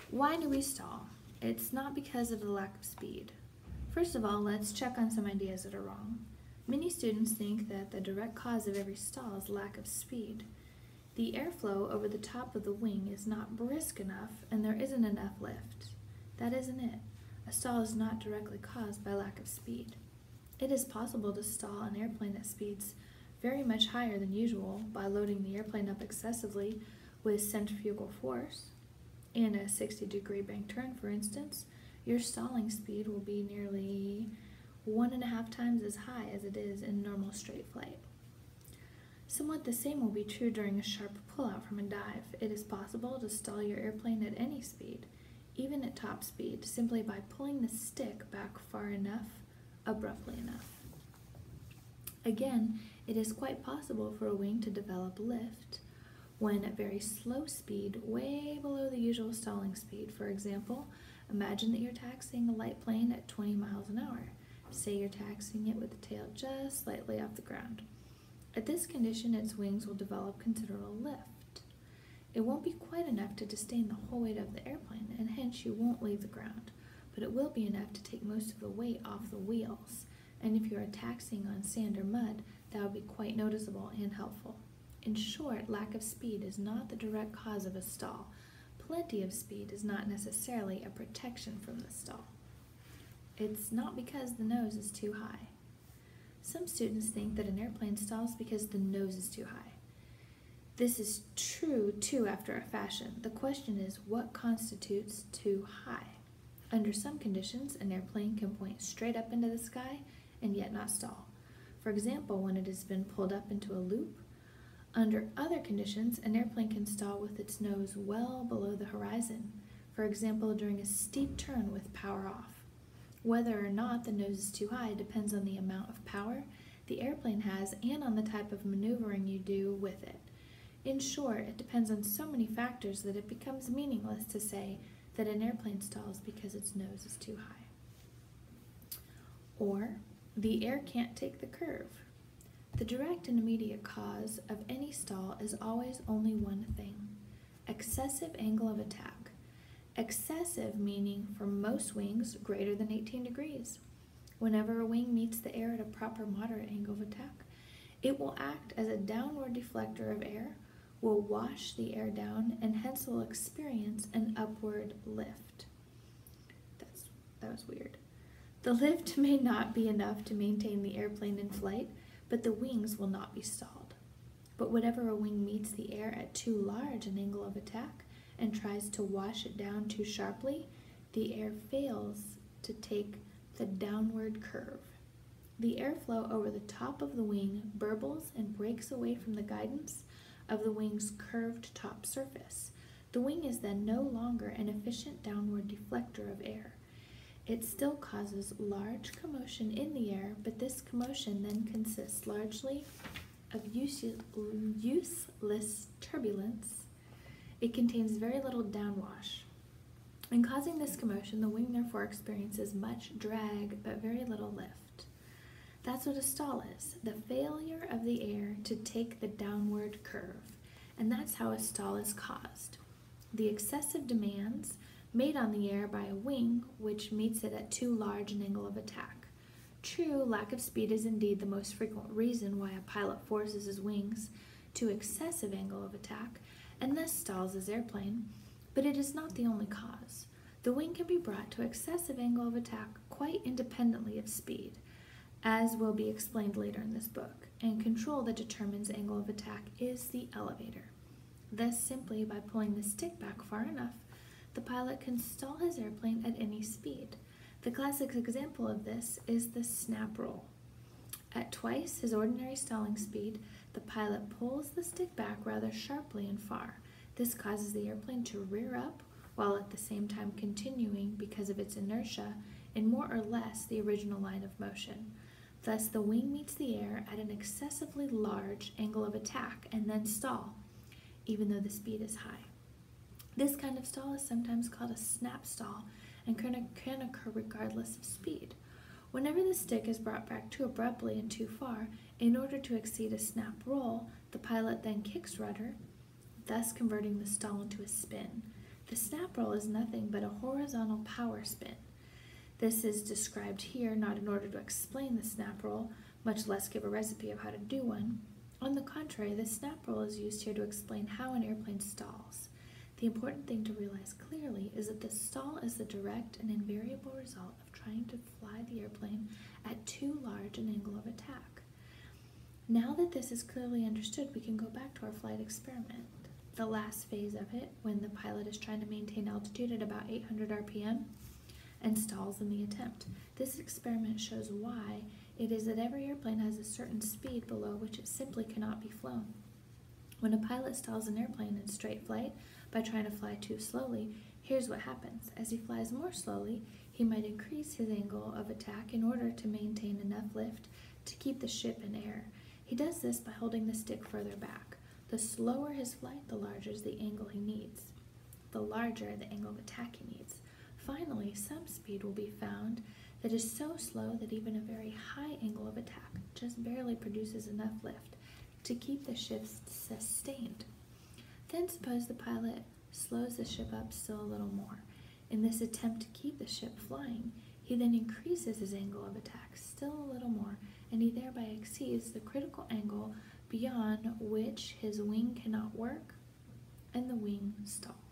Why do we stall? It's not because of the lack of speed. First of all, let's check on some ideas that are wrong. Many students think that the direct cause of every stall is lack of speed. The airflow over the top of the wing is not brisk enough and there isn't enough lift. That isn't it. A stall is not directly caused by lack of speed. It is possible to stall an airplane at speeds very much higher than usual by loading the airplane up excessively with centrifugal force. In a 60-degree bank turn, for instance, your stalling speed will be nearly 1.5 times as high as it is in normal straight flight. Somewhat the same will be true during a sharp pullout from a dive. It is possible to stall your airplane at any speed, even at top speed, simply by pulling the stick back far enough, abruptly enough. Again, it is quite possible for a wing to develop lift when at very slow speed, way below the usual stalling speed. For example, imagine that you're taxiing a light plane at 20 miles an hour. Say you're taxiing it with the tail just slightly off the ground. At this condition, its wings will develop considerable lift. It won't be quite enough to sustain the whole weight of the airplane, and hence you won't leave the ground, but it will be enough to take most of the weight off the wheels, and if you are taxiing on sand or mud, that will be quite noticeable and helpful. In short, lack of speed is not the direct cause of a stall. Plenty of speed is not necessarily a protection from the stall. It's not because the nose is too high. Some students think that an airplane stalls because the nose is too high. This is true too after a fashion. The question is, what constitutes too high? Under some conditions, an airplane can point straight up into the sky and yet not stall. For example, when it has been pulled up into a loop. Under other conditions, an airplane can stall with its nose well below the horizon. For example, during a steep turn with power off. Whether or not the nose is too high depends on the amount of power the airplane has and on the type of maneuvering you do with it. In short, it depends on so many factors that it becomes meaningless to say that an airplane stalls because its nose is too high. Or, the air can't take the curve. The direct and immediate cause of any stall is always only one thing: excessive angle of attack. Excessive meaning for most wings greater than 18 degrees. Whenever a wing meets the air at a proper moderate angle of attack, it will act as a downward deflector of air, will wash the air down, and hence will experience an upward lift. That was weird. The lift may not be enough to maintain the airplane in flight, but the wings will not be stalled. But whenever a wing meets the air at too large an angle of attack and tries to wash it down too sharply, the air fails to take the downward curve. The airflow over the top of the wing burbles and breaks away from the guidance of the wing's curved top surface. The wing is then no longer an efficient downward deflector of air. It still causes large commotion in the air, but this commotion then consists largely of useless turbulence. It contains very little downwash. In causing this commotion, the wing therefore experiences much drag but very little lift. That's what a stall is, the failure of the air to take the downward curve, and that's how a stall is caused. The excessive demands made on the air by a wing which meets it at too large an angle of attack. True, lack of speed is indeed the most frequent reason why a pilot forces his wings to excessive angle of attack and thus stalls his airplane, but it is not the only cause. The wing can be brought to excessive angle of attack quite independently of speed, as will be explained later in this book, and control that determines angle of attack is the elevator. Thus, simply by pulling the stick back far enough, the pilot can stall his airplane at any speed. The classic example of this is the snap roll. At twice his ordinary stalling speed, the pilot pulls the stick back rather sharply and far. This causes the airplane to rear up while at the same time continuing, because of its inertia, in more or less the original line of motion. Thus the wing meets the air at an excessively large angle of attack and then stall, even though the speed is high. This kind of stall is sometimes called a snap stall and can occur regardless of speed. Whenever the stick is brought back too abruptly and too far, in order to exceed a snap roll, the pilot then kicks rudder, thus converting the stall into a spin. The snap roll is nothing but a horizontal power spin. This is described here not in order to explain the snap roll, much less give a recipe of how to do one. On the contrary, the snap roll is used here to explain how an airplane stalls. The important thing to realize clearly is that the stall is the direct and invariable result of trying to fly the airplane at too large an angle of attack. Now that this is clearly understood, we can go back to our flight experiment. The last phase of it, when the pilot is trying to maintain altitude at about 800 RPM and stalls in the attempt. This experiment shows why it is that every airplane has a certain speed below which it simply cannot be flown. When a pilot stalls an airplane in straight flight by trying to fly too slowly, here's what happens. As he flies more slowly, he might increase his angle of attack in order to maintain enough lift to keep the ship in air. He does this by holding the stick further back. The slower his flight, the larger the angle he needs. The larger the angle of attack he needs. Finally, some speed will be found that is so slow that even a very high angle of attack just barely produces enough lift to keep the ship sustained. Then suppose the pilot slows the ship up still a little more. In this attempt to keep the ship flying, he then increases his angle of attack still a little more, and he thereby exceeds the critical angle beyond which his wing cannot work and the wing stalls.